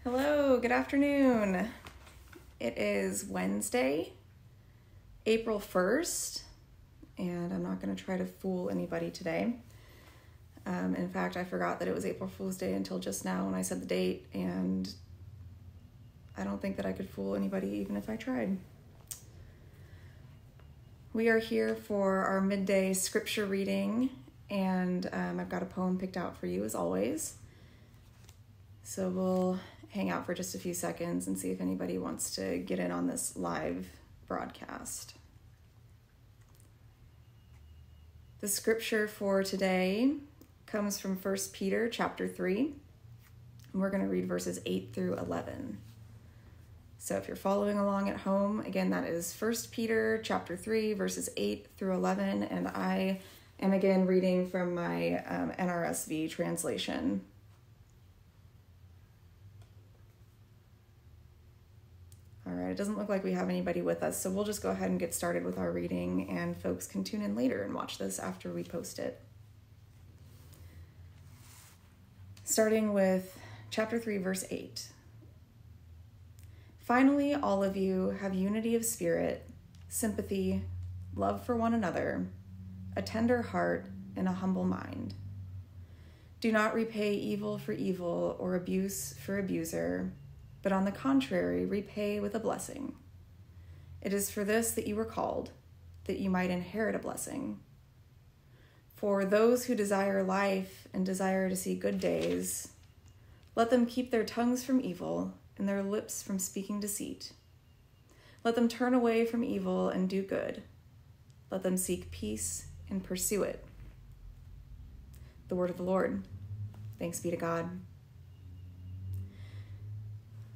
Hello, good afternoon. It is Wednesday, April 1st, and I'm not going to try to fool anybody today. In fact, I forgot that it was April Fool's Day until just now when I said the date, and I don't think that I could fool anybody even if I tried. We are here for our midday scripture reading, and I've got a poem picked out for you as always. So we'll hang out for just a few seconds and see if anybody wants to get in on this live broadcast. The scripture for today comes from 1 Peter chapter 3, and we're going to read verses 8 through 11. So if you're following along at home, again, that is 1 Peter chapter 3, verses 8 through 11, and I am again reading from my NRSV translation. All right, it doesn't look like we have anybody with us, so we'll just go ahead and get started with our reading, and folks can tune in later and watch this after we post it. Starting with chapter 3, verse 8. Finally, all of you have unity of spirit, sympathy, love for one another, a tender heart, and a humble mind. Do not repay evil for evil or abuse for abuser, but on the contrary, repay with a blessing. It is for this that you were called, that you might inherit a blessing. For those who desire life and desire to see good days, let them keep their tongues from evil and their lips from speaking deceit. Let them turn away from evil and do good. Let them seek peace and pursue it. The word of the Lord. Thanks be to God.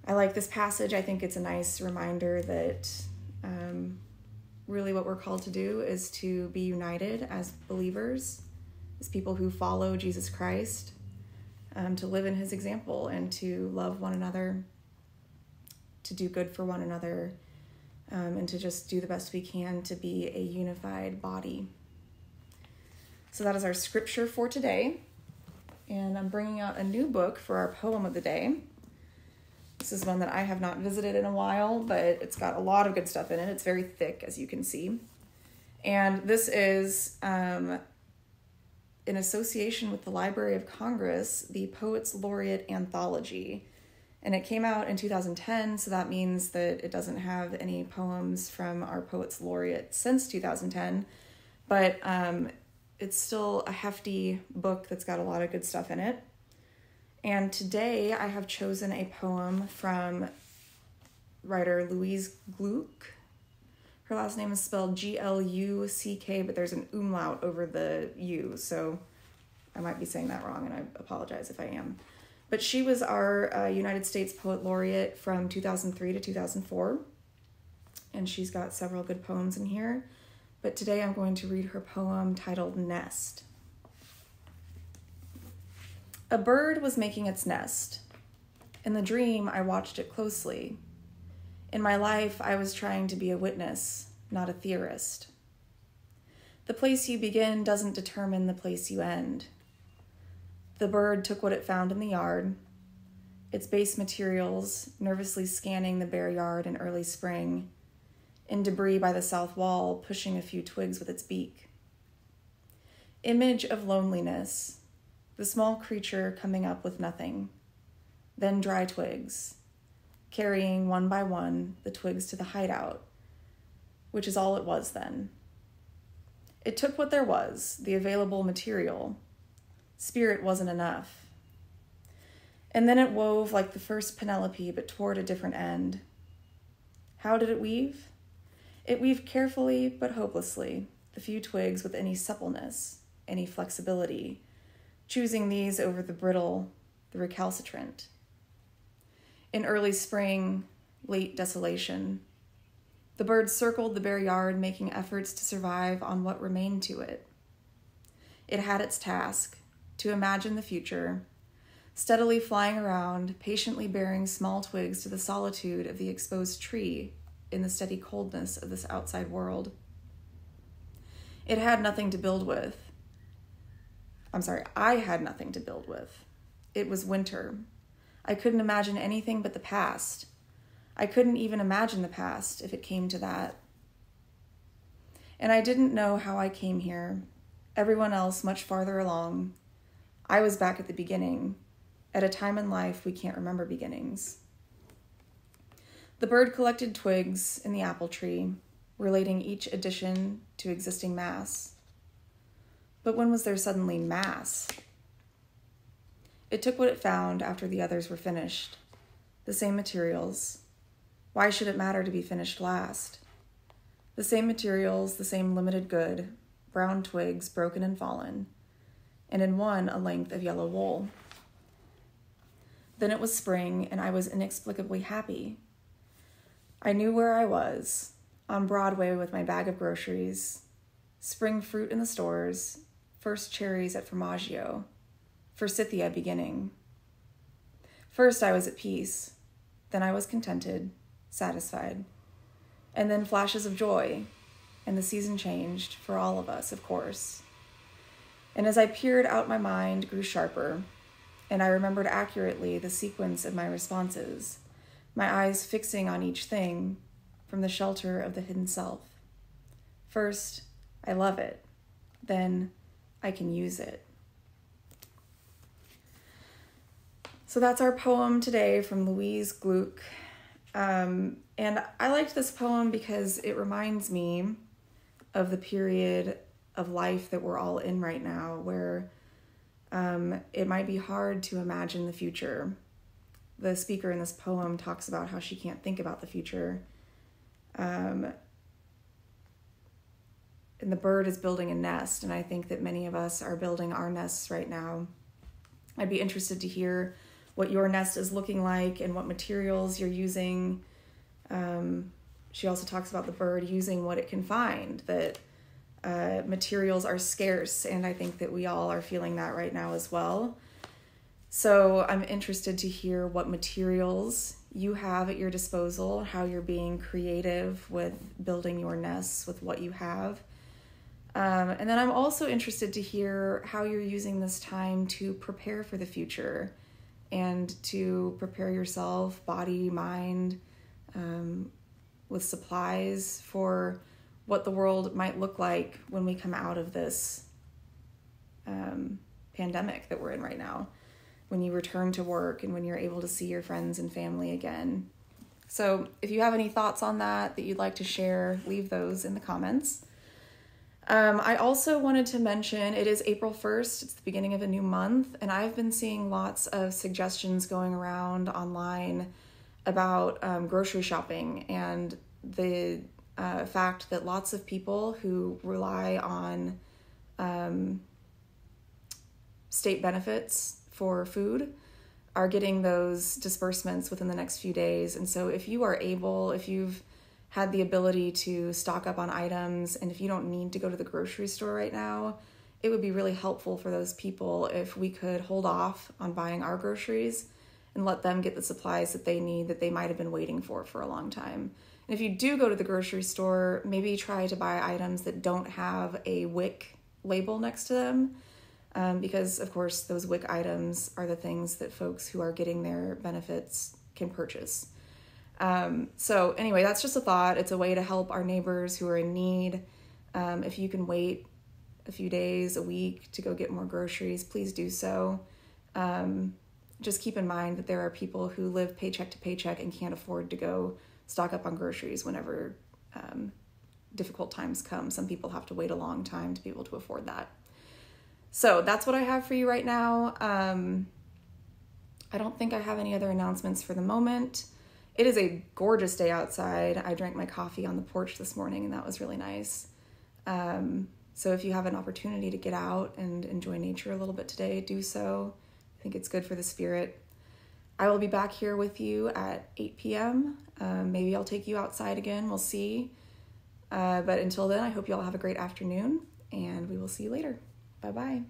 I like this passage. I think it's a nice reminder that really what we're called to do is to be united as believers, as people who follow Jesus Christ, to live in his example and to love one another, to do good for one another, and to just do the best we can to be a unified body. So that is our scripture for today. And I'm bringing out a new book for our poem of the day. This is one that I have not visited in a while, but it's got a lot of good stuff in it. It's very thick, as you can see. And this is, in association with the Library of Congress, the Poets Laureate Anthology. And it came out in 2010, so that means that it doesn't have any poems from our Poets Laureate since 2010. But it's still a hefty book that's got a lot of good stuff in it. And today I have chosen a poem from writer Louise Glück. Her last name is spelled G-L-U-C-K, but there's an umlaut over the U, so I might be saying that wrong, and I apologize if I am. But she was our United States Poet Laureate from 2003 to 2004, and she's got several good poems in here. But today I'm going to read her poem titled Nest. A bird was making its nest. In the dream, I watched it closely. In my life, I was trying to be a witness, not a theorist. The place you begin doesn't determine the place you end. The bird took what it found in the yard, its base materials, nervously scanning the bare yard in early spring, in debris by the south wall, pushing a few twigs with its beak. Image of loneliness. The small creature coming up with nothing, then dry twigs, carrying one by one the twigs to the hideout, which is all it was then. It took what there was, the available material. Spirit wasn't enough. And then it wove like the first Penelope, but toward a different end. How did it weave? It weaved carefully but hopelessly, the few twigs with any suppleness, any flexibility, choosing these over the brittle, the recalcitrant. In early spring, late desolation, the bird circled the bare yard, making efforts to survive on what remained to it. It had its task, to imagine the future, steadily flying around, patiently bearing small twigs to the solitude of the exposed tree in the steady coldness of this outside world. It had nothing to build with. I had nothing to build with. It was winter. I couldn't imagine anything but the past. I couldn't even imagine the past if it came to that. And I didn't know how I came here. Everyone else much farther along. I was back at the beginning, at a time in life we can't remember beginnings. The bird collected twigs in the apple tree, relating each addition to existing mass. But when was there suddenly mass? It took what it found after the others were finished. The same materials. Why should it matter to be finished last? The same materials, the same limited good, brown twigs broken and fallen, and in one a length of yellow wool. Then it was spring, and I was inexplicably happy. I knew where I was, on Broadway with my bag of groceries, spring fruit in the stores, first cherries at Formaggio, Forsythia beginning. First I was at peace, then I was contented, satisfied, and then flashes of joy, and the season changed for all of us, of course. And as I peered out, my mind grew sharper, and I remembered accurately the sequence of my responses, my eyes fixing on each thing from the shelter of the hidden self. First, I love it. Then, I can use it. So that's our poem today from Louise Glück. And I liked this poem because it reminds me of the period of life that we're all in right now, where it might be hard to imagine the future. The speaker in this poem talks about how she can't think about the future. And the bird is building a nest, and I think that many of us are building our nests right now. I'd be interested to hear what your nest is looking like and what materials you're using. She also talks about the bird using what it can find, that materials are scarce, and I think that we all are feeling that right now as well. So I'm interested to hear what materials you have at your disposal, how you're being creative with building your nests with what you have. And then I'm also interested to hear how you're using this time to prepare for the future and to prepare yourself, body, mind, with supplies for what the world might look like when we come out of this pandemic that we're in right now, when you return to work and when you're able to see your friends and family again. So if you have any thoughts on that you'd like to share, leave those in the comments. I also wanted to mention it is April 1st. It's the beginning of a new month, and I've been seeing lots of suggestions going around online about grocery shopping and the fact that lots of people who rely on state benefits for food are getting those disbursements within the next few days. And so if you are able, if you've had the ability to stock up on items, and if you don't need to go to the grocery store right now, it would be really helpful for those people if we could hold off on buying our groceries and let them get the supplies that they need that they might have been waiting for a long time. And if you do go to the grocery store, maybe try to buy items that don't have a WIC label next to them, because of course those WIC items are the things that folks who are getting their benefits can purchase. So anyway, that's just a thought. It's a way to help our neighbors who are in need. If you can wait a few days, a week to go get more groceries, please do so. Just keep in mind that there are people who live paycheck to paycheck and can't afford to go stock up on groceries whenever difficult times come. Some people have to wait a long time to be able to afford that. So that's what I have for you right now. I don't think I have any other announcements for the moment. It is a gorgeous day outside. I drank my coffee on the porch this morning, and that was really nice. So if you have an opportunity to get out and enjoy nature a little bit today, do so. I think it's good for the spirit. I will be back here with you at 8 p.m. Maybe I'll take you outside again. We'll see. But until then, I hope you all have a great afternoon, and we will see you later. Bye-bye.